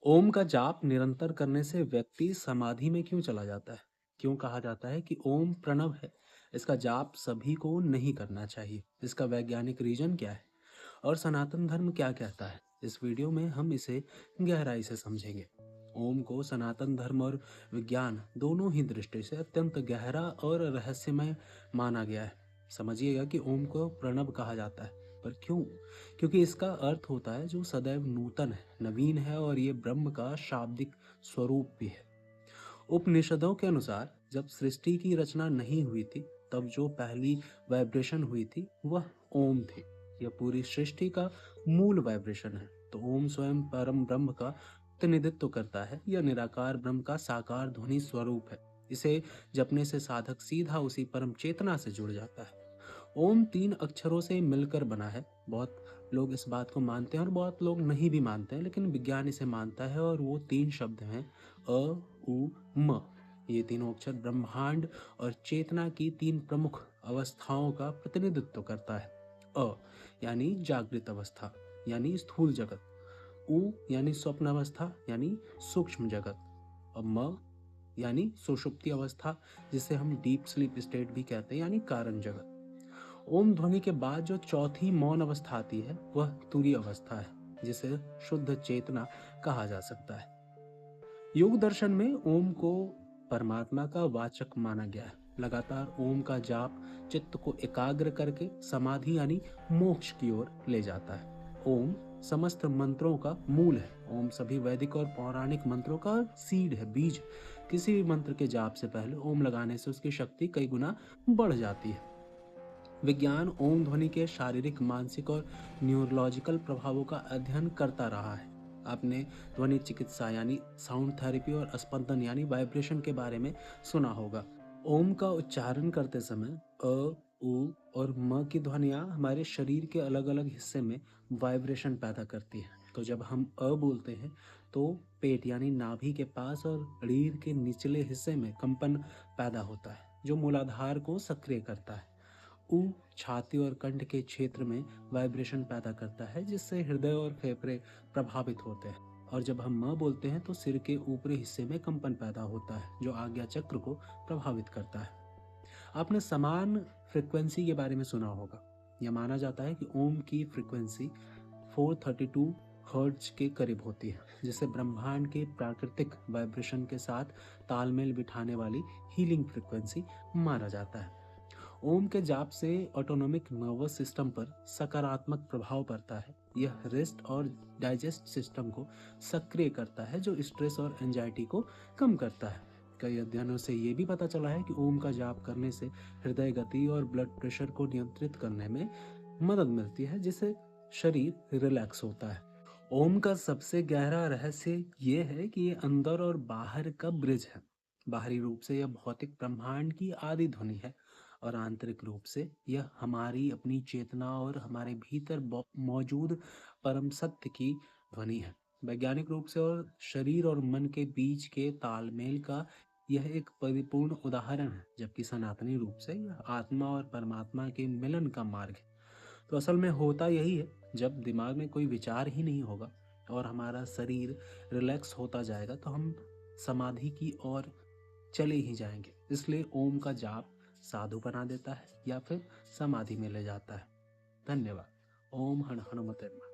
ओम का जाप निरंतर करने से व्यक्ति समाधि में क्यों चला जाता है? क्यों कहा जाता है कि ओम प्रणव है? इसका जाप सभी को नहीं करना चाहिए। इसका वैज्ञानिक रीजन क्या है? और सनातन धर्म क्या कहता है? इस वीडियो में हम इसे गहराई से समझेंगे। ओम को सनातन धर्म और विज्ञान दोनों ही दृष्टि से अत्यंत गहरा और रहस्यमय माना गया है। समझिएगा कि ओम को प्रणव कहा जाता है, पर क्यों? क्योंकि इसका अर्थ होता है जो सदैव नूतन है, नवीन है, और ये ब्रह्म का शाब्दिक स्वरूप भी है। उपनिषदों के अनुसार जब सृष्टि की रचना नहीं हुई थी, तब जो पहली वाइब्रेशन हुई थी वह ओम थी। यह पूरी सृष्टि का मूल वाइब्रेशन है। तो ओम स्वयं परम ब्रह्म का प्रतिनिधित्व करता है। यह निराकार ब्रह्म का साकार ध्वनि स्वरूप है। इसे जपने से साधक सीधा उसी परम चेतना से जुड़ जाता है। ओम 3 अक्षरों से मिलकर बना है। बहुत लोग इस बात को मानते हैं और बहुत लोग नहीं भी मानते हैं, लेकिन विज्ञान इसे मानता है। और वो 3 शब्द हैं अ, उ, म। ये तीनों अक्षर ब्रह्मांड और चेतना की 3 प्रमुख अवस्थाओं का प्रतिनिधित्व करता है। अ यानी जागृत अवस्था, यानी स्थूल जगत। उ यानी स्वप्न अवस्था, यानी सूक्ष्म जगत। और म यानी सुषुप्ति अवस्था, जिसे हम डीप स्लीप स्टेट भी कहते हैं, यानी कारण जगत। ओम ध्वनि के बाद जो चौथी मौन अवस्था आती है वह तुरीय अवस्था है, जिसे शुद्ध चेतना कहा जा सकता है। योग दर्शन में ओम को परमात्मा का वाचक माना गया है। लगातार ओम का जाप चित्त को एकाग्र करके समाधि यानी मोक्ष की ओर ले जाता है। ओम समस्त मंत्रों का मूल है। ओम सभी वैदिक और पौराणिक मंत्रों का सीड है, बीज। किसी भी मंत्र के जाप से पहले ओम लगाने से उसकी शक्ति कई गुना बढ़ जाती है। विज्ञान ओम ध्वनि के शारीरिक, मानसिक और न्यूरोलॉजिकल प्रभावों का अध्ययन करता रहा है। आपने ध्वनि चिकित्सा यानी साउंड थेरेपी और स्पंदन यानी वाइब्रेशन के बारे में सुना होगा। ओम का उच्चारण करते समय अ, उ और म की ध्वनियाँ हमारे शरीर के अलग अलग हिस्से में वाइब्रेशन पैदा करती हैं। तो जब हम अ बोलते हैं तो पेट यानी नाभि के पास और रीढ़ के निचले हिस्से में कंपन पैदा होता है, जो मूलाधार को सक्रिय करता है। उ छाती और कंठ के क्षेत्र में वाइब्रेशन पैदा करता है, जिससे हृदय और फेफड़े प्रभावित होते हैं। और जब हम म बोलते हैं तो सिर के ऊपरी हिस्से में कंपन पैदा होता है, जो आज्ञा चक्र को प्रभावित करता है। आपने समान फ्रिक्वेंसी के बारे में सुना होगा। यह माना जाता है कि ओम की फ्रिक्वेंसी 432 हर्ट्ज के करीब होती है, जिसे ब्रह्मांड के प्राकृतिक वाइब्रेशन के साथ तालमेल बिठाने वाली हीलिंग फ्रिक्वेंसी माना जाता है। ओम के जाप से ऑटोनोमिक नर्वस सिस्टम पर सकारात्मक प्रभाव पड़ता है। यह रेस्ट और डाइजेस्ट सिस्टम को सक्रिय करता है, जो स्ट्रेस और एंजाइटी को कम करता है। कई अध्ययनों से ये भी पता चला है कि ओम का जाप करने से हृदय गति और ब्लड प्रेशर को नियंत्रित करने में मदद मिलती है, जिससे शरीर रिलैक्स होता है। ओम का सबसे गहरा रहस्य ये है कि ये अंदर और बाहर का ब्रिज है। बाहरी रूप से यह भौतिक ब्रह्मांड की आदि ध्वनि है, और आंतरिक रूप से यह हमारी अपनी चेतना और हमारे भीतर मौजूद परम सत्य की ध्वनि है। वैज्ञानिक रूप से और शरीर और मन के बीच के तालमेल का यह एक परिपूर्ण उदाहरण है, जबकि सनातनी रूप से यह आत्मा और परमात्मा के मिलन का मार्ग है। तो असल में होता यही है, जब दिमाग में कोई विचार ही नहीं होगा और हमारा शरीर रिलैक्स होता जाएगा, तो हम समाधि की ओर चले ही जाएंगे। इसलिए ओम का जाप साधु बना देता है या फिर समाधि में ले जाता है। धन्यवाद। ओम हण हनुमते नमः।